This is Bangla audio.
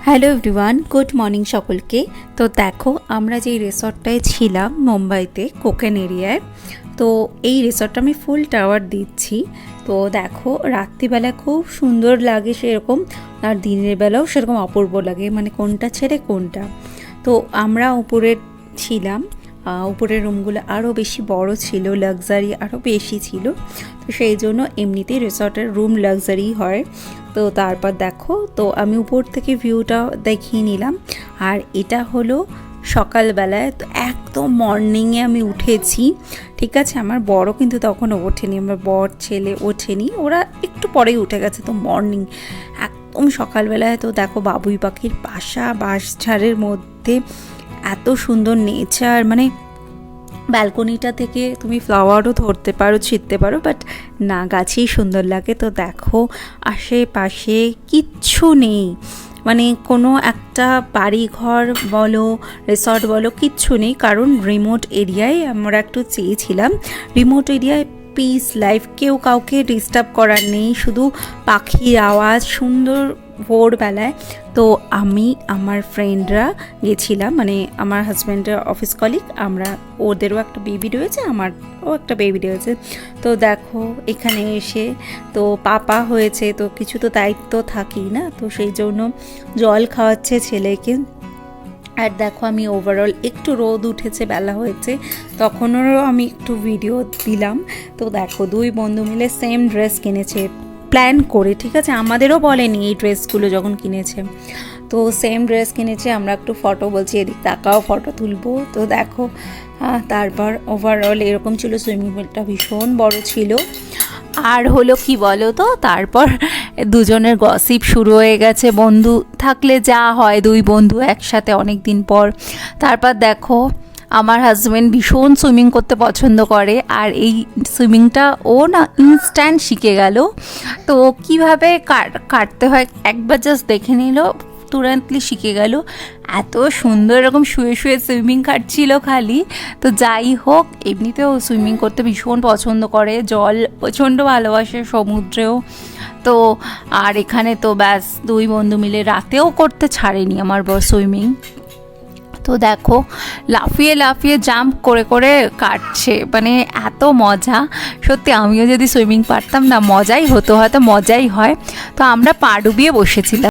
হ্যালো এভরিওয়ান, গুড মর্নিং সকলকে। তো দেখো, আমরা যেই রিসর্টটায় ছিলাম মুম্বাইতে কোকেন এরিয়ায়, তো এই রিসর্টটা আমি ফুল টাওয়ার দিচ্ছি। তো দেখো, রাত্রিবেলায় খুব সুন্দর লাগে সেরকম, আর দিনের বেলাও সেরকম অপূর্ব লাগে, মানে কোনটা ছেড়ে কোনটা। তো আমরা উপরে ছিলাম, উপরের রুমগুলো আরও বেশি বড় ছিল, লাক্সারি আরও বেশি ছিল। তো সেই জন্য এমনিতেই রিসর্টের রুম লাক্সারি হয়। তো তারপর দেখো, তো আমি উপর থেকে ভিউটা দেখিয়ে নিলাম। আর এটা হলো সকালবেলায়, তো একদম মর্নিংয়ে আমি উঠেছি, ঠিক আছে। আমার বড় কিন্তু তখনও ওঠেনি, আমার বর ছেলে ওঠেনি, ওরা একটু পরেই উঠে গেছে। তো মর্নিং একদম সকালবেলায়, তো দেখো বাবুই পাখির বাসা, বাঁশঝাড়ের মধ্যে এত সুন্দর নেচার, মানে ব্যালকনিটা থেকে তুমি ফ্লাওয়ারও ধরতে পারো, ছিঁড়তে পারো, বাট না, গাছেই সুন্দর লাগে। তো দেখো, আশেপাশে কিচ্ছু নেই, মানে কোনো একটা বাড়ি ঘর বলো, রিসর্ট বলো, কিচ্ছু নেই। কারণ রিমোট এরিয়ায় আমরা একটু চেয়েছিলাম, রিমোট এরিয়ায় পিস লাইফ, কেউ কাউকে ডিস্টার্ব করার নেই, শুধু পাখির আওয়াজ, সুন্দর ভোরবেলায়। তো আমি আমার ফ্রেন্ডরা গেছিলাম, মানে আমার হাজব্যান্ডের অফিস কলিগ, আমরা, ওদেরও একটা বেবি রয়েছে, আমারও একটা বেবি রয়েছে। তো দেখো এখানে এসে তো পাপা হয়েছে, তো কিছু তো দায়িত্ব থাকেই না, তো সেই জন্য জল খাওয়াচ্ছে ছেলেকে। আর দেখো, আমি ওভারঅল একটু রোদ উঠেছে, বেলা হয়েছে, তখনও আমি একটু ভিডিও দিলাম। তো দেখো, দুই বন্ধু মিলে সেম ড্রেস কিনেছে প্ল্যান করে, ঠিক আছে, আমাদেরও বলেনি এই ড্রেসগুলো যখন কিনেছে, তো সেম ড্রেস কিনেছে। আমরা একটু ফটো বলছি, এদিক তাকাও, ফটো তুলবো। তো দেখো, তারপর ওভারঅল এরকম ছিল। সুইমিং পুলটা ভীষণ বড় ছিল। আর হলো কি বলো তো, তারপর দুজনের গসিপ শুরু হয়ে গেছে, বন্ধু থাকলে যা হয়, দুই বন্ধু একসাথে অনেক দিন পর। তারপর দেখো, আমার হাজব্যান্ড ভীষণ সুইমিং করতে পছন্দ করে, আর এই সুইমিংটা ও না ইনস্ট্যান্ট শিখে গেল। তো কীভাবে কাটতে হয় একবার জাস্ট দেখে নিল, তুরান্তলি শিখে গেল। এত সুন্দর এরকম শুয়ে শুয়ে সুইমিং কাটছিল খালি। তো যাই হোক, এমনিতেও সুইমিং করতে ভীষণ পছন্দ করে, জল প্রচণ্ড ভালোবাসে, সমুদ্রেও। তো আর এখানে তো ব্যাস দুই বন্ধু মিলে রাতেও করতে ছাড়েনি আমার বর সুইমিং। তো দেখো, লাফিয়ে লাফিয়ে জাম্প করে করে কাটছে, মানে এত মজা। সত্যি আমিও যদি সুইমিং পারতাম না, মজাই হতো, হয়তো মজাই হয়। তো আমরা পা ডুবিয়ে বসেছিলাম।